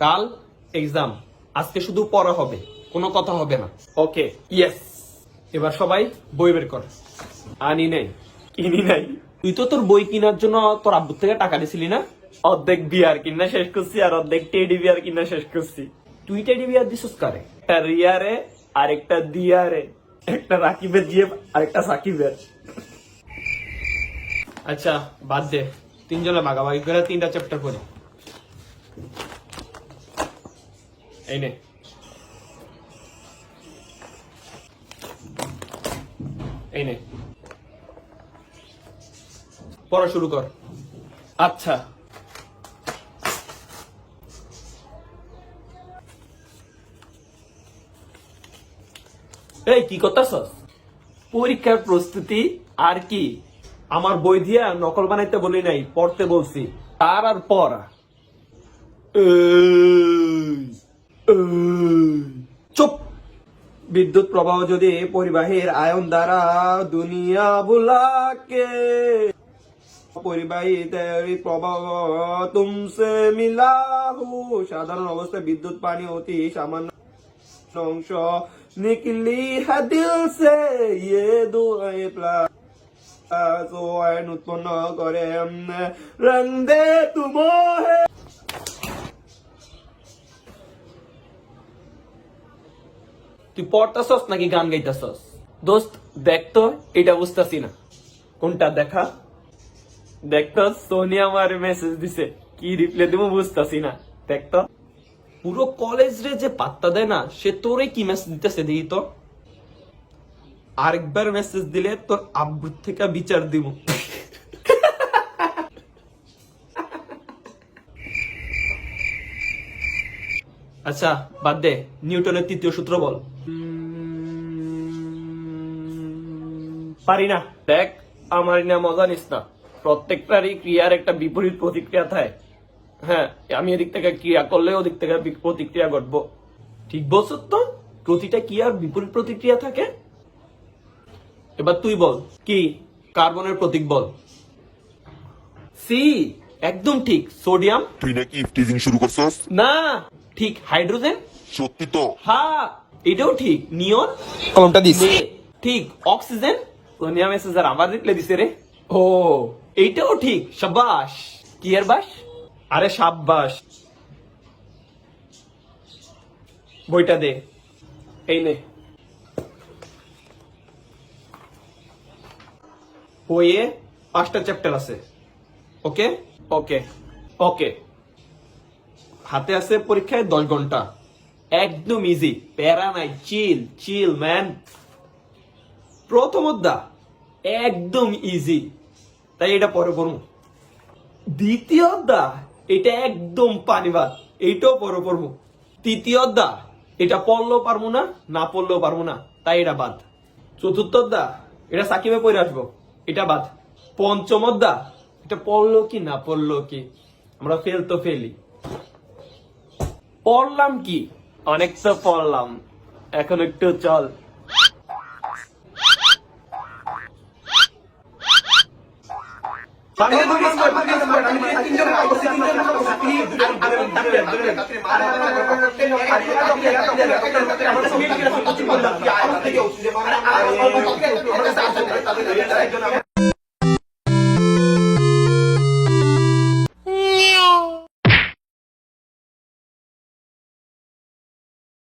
কাল এক্সাম, আজকে শুধু পড়া হবে, কোনো কথা হবে না। ওকে, ইয়েস। এবার সবাই বই বের কর। আনি নাই, কিনি নাই। তুই তো তোর বই কেনার জন্য তোর আব্বুর থেকে টাকা দিছিলি না? অর্ধেক বিয়ার কিনা শেষ করছি আর অর্ধেক টেডি বিয়ার কিনা শেষ করছি। তুই টেডি বিয়ার দিছিস কারে? একটা রিয়ারে, আরেকটা দিয়ারে, একটা রাকিবের জিয়ে, আরেকটা সাকিবের। আচ্ছা বাদ দে, তিনজনে ভাগাভাগি করে 3টা চ্যাপ্টার পড়ি। এই নে, এই নে, পড়া শুরু কর। আচ্ছা, এই কি করতেছস? পরীক্ষার প্রস্তুতি আর কি? আমার বই দিয়া নকল বানাইতে বলি নাই, পড়তে বলছি। তার আর পড়া। চুপ। বিদ্যুৎ প্রবাহ যদি পরিবাহীর আয়ন দ্বারা দুনিয়া বুলাকে, পরিবাহী প্রবাহ তুমসে মিলাহু। সাধারণ অবস্থায় বিদ্যুৎ পানি অতি সামান্য অংশ নিকলি হাদিল সে ইয়ে দুই প্লাস আয়ন উৎপন্ন করে রং দে তুমোহে। তুই পড়তাছস নাকি গান গাইতাছস? দোস্ত দেখ তো, এটা বুঝতাছি না। কোনটা দেখা? দেখতো সোনিয়া আমার মেসেজ দিছে, কি রিপ্লাই দিব বুঝতাছি না। দেখতো পুরো কলেজ রে যে পাত্তা দেয় না, সে তোরে কি মেসেজ দিতেছে দেখি তো। আরেকবার মেসেজ দিলে তোর আব্বুর থেকে বিচার দিব। আচ্ছা বাদ দে, নিউটনের 3য় সূত্র বল। পারি না। দেখ, আমার না মজা নিস না। প্রত্যেকটারই ক্রিয়ার একটা বিপরীত প্রতিক্রিয়া থাকে। হ্যাঁ, আমি এদিক থেকে ক্রিয়া করলে ওদিক থেকে প্রতিক্রিয়া ঘটবো। ঠিক বলছ তো, প্রতিটা ক্রিয়ার বিপরীত প্রতিক্রিয়া থাকে। এবার তুই বল, কি কার্বনের প্রতীক বল। সি, একদম ঠিক। সোডিয়াম। তুই নাকি ইফটিজিং শুরু করছস? না, ঠিক হাইড্রোজেন। সত্যি তো? হ্যাঁ, এটাও ঠিক। নিয়ন। কলমটা দিস। ঠিক। অক্সিজেন। সোনিয়া মেসেজার আবার রিপ্লাই দিছে রে। ও, এইটাও ঠিক। সাবাস। কি এর বাস? আরে সাব্বাস। বইটা দে। এই নে। বইয়ে 5টা চ্যাপ্টার আছে। ওকে ওকে ওকে। হাতে আছে পরীক্ষায় 10 ঘন্টা। একদম ইজি, প্যারা নাই। চিল চিল ম্যান। প্রথম অধ্যায় একদম ইজি, তাই এটা পরে পড়বো। দ্বিতীয় অধ্যায় এটা একদম পানিবাদ, এইটাও পরে পড়বো। তৃতীয় অধ্যায় এটা পড়লেও পারবো না, না পড়লেও পারবো না, তাই এটা বাদ। চতুর্থ অধ্যায় এটা সাকিবে পড়ে আসবো, এটা বাদ। পঞ্চম অধ্যায় এটা পড়লো কি না পড়লো কি, আমরা ফেল তো ফেলি। পড়লাম কি, অনেক তো পড়লাম, এখন একটু চল।